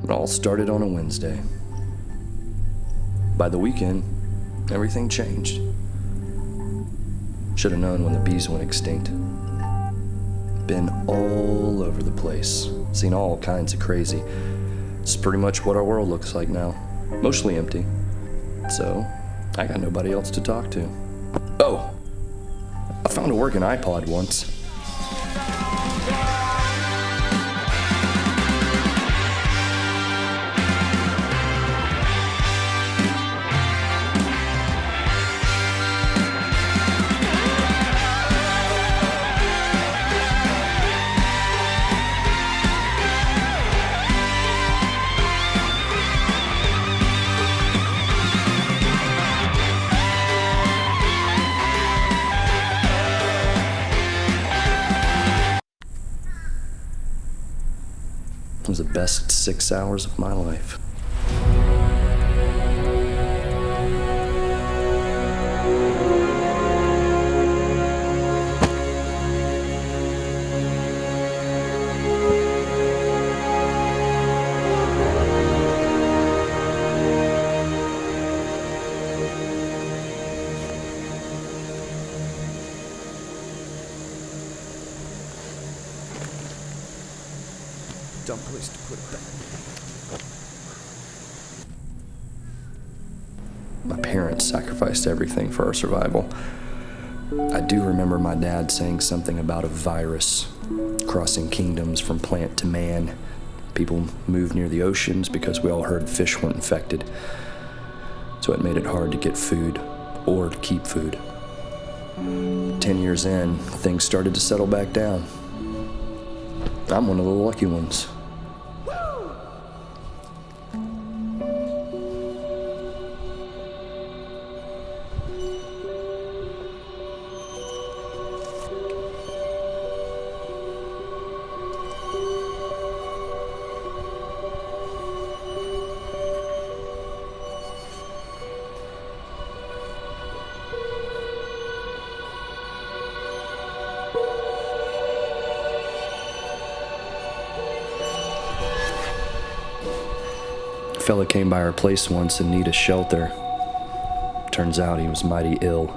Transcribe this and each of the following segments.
It all started on a Wednesday. By the weekend, everything changed. Should have known when the bees went extinct. Been all over the place, seen all kinds of crazy. It's pretty much what our world looks like now, mostly empty. So, I got nobody else to talk to. Oh, I found a working iPod once. It was the best 6 hours of my life. Dumb place to put it back. My parents sacrificed everything for our survival. I do remember my dad saying something about a virus crossing kingdoms from plant to man. People moved near the oceans because we all heard fish were infected. So it made it hard to get food or to keep food. 10 years in, things started to settle back down. I'm one of the lucky ones. A fella came by our place once in need of shelter. Turns out he was mighty ill.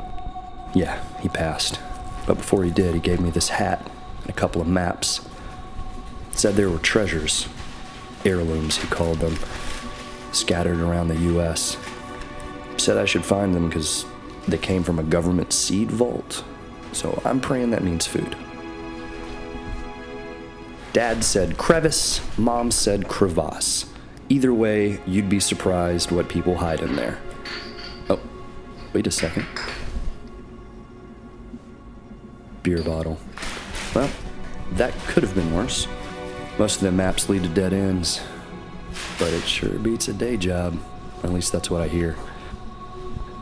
Yeah, he passed. But before he did, he gave me this hat and a couple of maps. Said there were treasures, heirlooms he called them, scattered around the U.S. Said I should find them because they came from a government seed vault. So I'm praying that means food. Dad said crevice, Mom said crevasse. Either way, you'd be surprised what people hide in there. Oh, wait a second. Beer bottle. Well, that could have been worse. Most of the maps lead to dead ends. But it sure beats a day job. At least that's what I hear.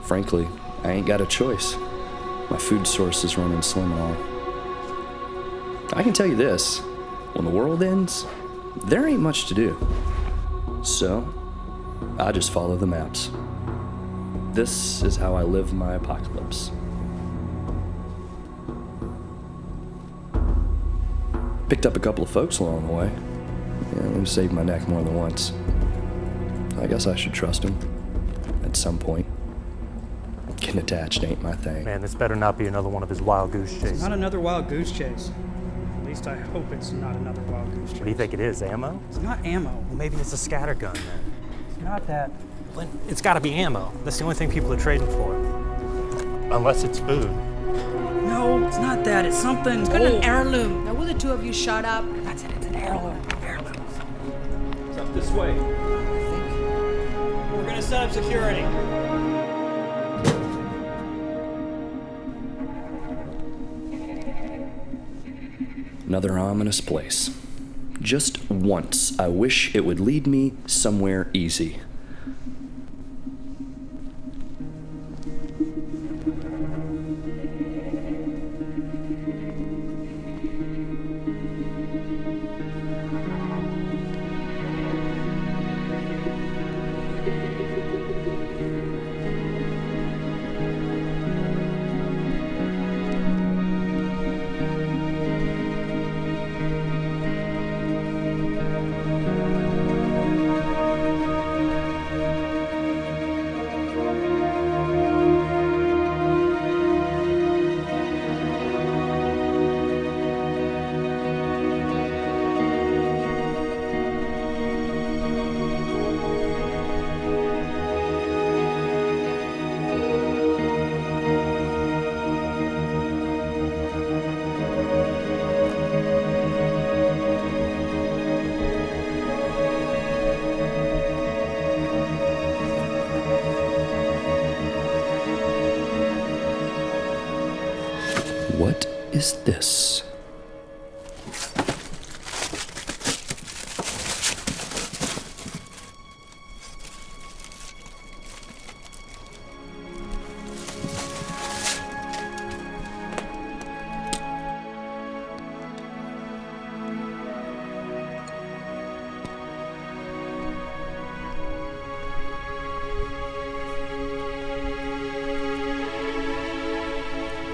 Frankly, I ain't got a choice. My food source is running slim and all. I can tell you this. When the world ends, there ain't much to do. So, I just follow the maps. This is how I live my apocalypse. Picked up a couple of folks along the way. Yeah, they've saved my neck more than once. I guess I should trust them. At some point. Getting attached ain't my thing. Man, this better not be another one of his wild goose chases. It's not another wild goose chase. At least I hope it's not another wild goose chase. What do you think it is, ammo? It's not ammo. Well, maybe it's a scatter gun then. It's not that. Well, it's gotta be ammo. That's the only thing people are trading for. Unless it's food. No, it's not that. It's something. It's got an heirloom. Now will the two of you shut up? That's it. It's an heirloom. Heirlooms. It's up this way. We're gonna set up security. Another ominous place. Just once, I wish it would lead me somewhere easy. is this?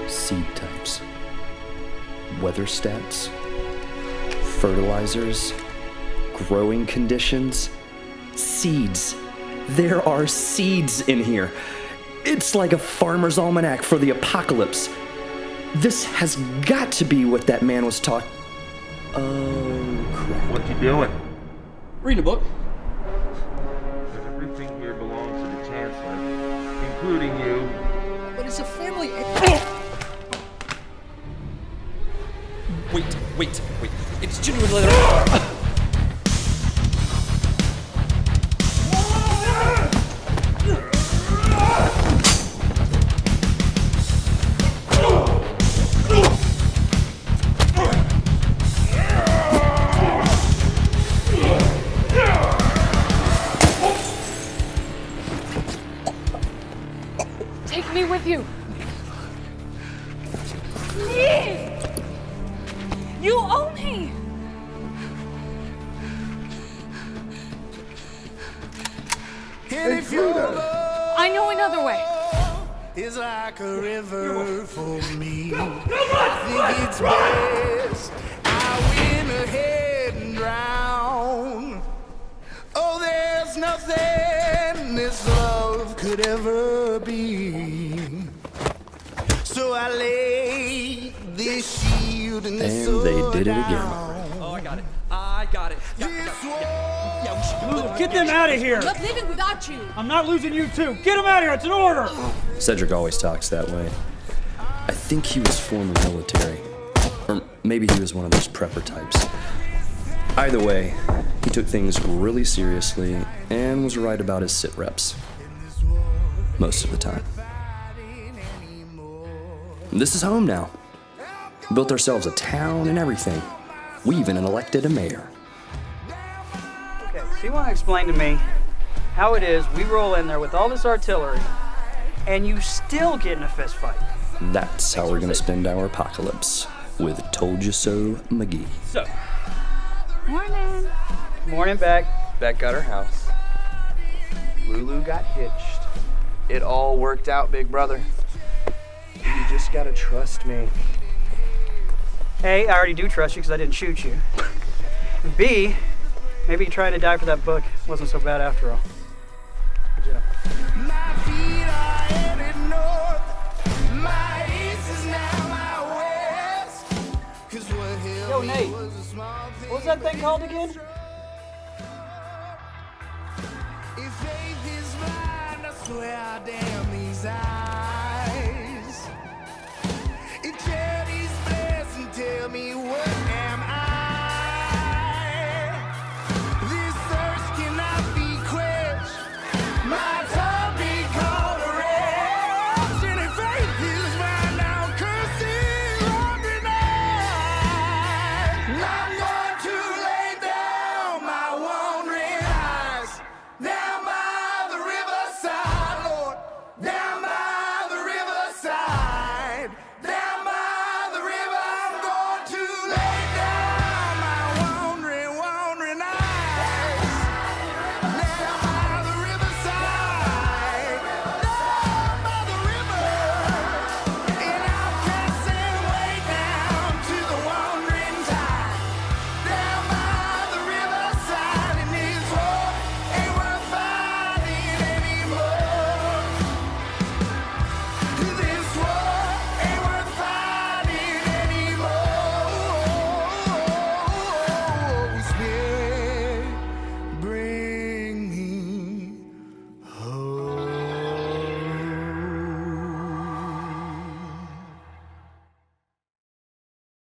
Seed types, weather stats, fertilizers, growing conditions, seeds. There are seeds in here. It's like a farmer's almanac for the apocalypse. This has got to be what that man was talking. Oh, crap. What you doing? Reading a book. Everything here belongs to the Chancellor, including you. But it's a family. Wait. It's genuine leather. Take me with you. Please! You owe me! I know another way. Is like a river for me. I think it's best I went ahead and drown. Oh, there's nothing this love could ever be. So I lay this shield in the And they did it again. Oh, I got it. Yeah, we should go. Get them out of here! I'm not leaving without you. I'm not losing you too. Get them out of here. It's an order. Cedric always talks that way. I think he was former military. Or maybe he was one of those prepper types. Either way, he took things really seriously and was right about his sit reps. Most of the time. This is home now. Built ourselves a town and everything. We even elected a mayor. Okay, so you want to explain to me how it is we roll in there with all this artillery and you still get in a fist fight? That's how we're gonna spend our apocalypse, with Told You So McGee. So, Morning. Morning, Beck got her house. Lulu got hitched. It all worked out, big brother. You just gotta trust me. A, I already do trust you because I didn't shoot you. B, maybe trying to die for that book wasn't so bad after all. Good job. My feet are headed north. My east is now my west. 'Cause what held Yo, me Nate, was a small thing. what was that thing called again? If faith is blind, I swear I'll damn these eyes.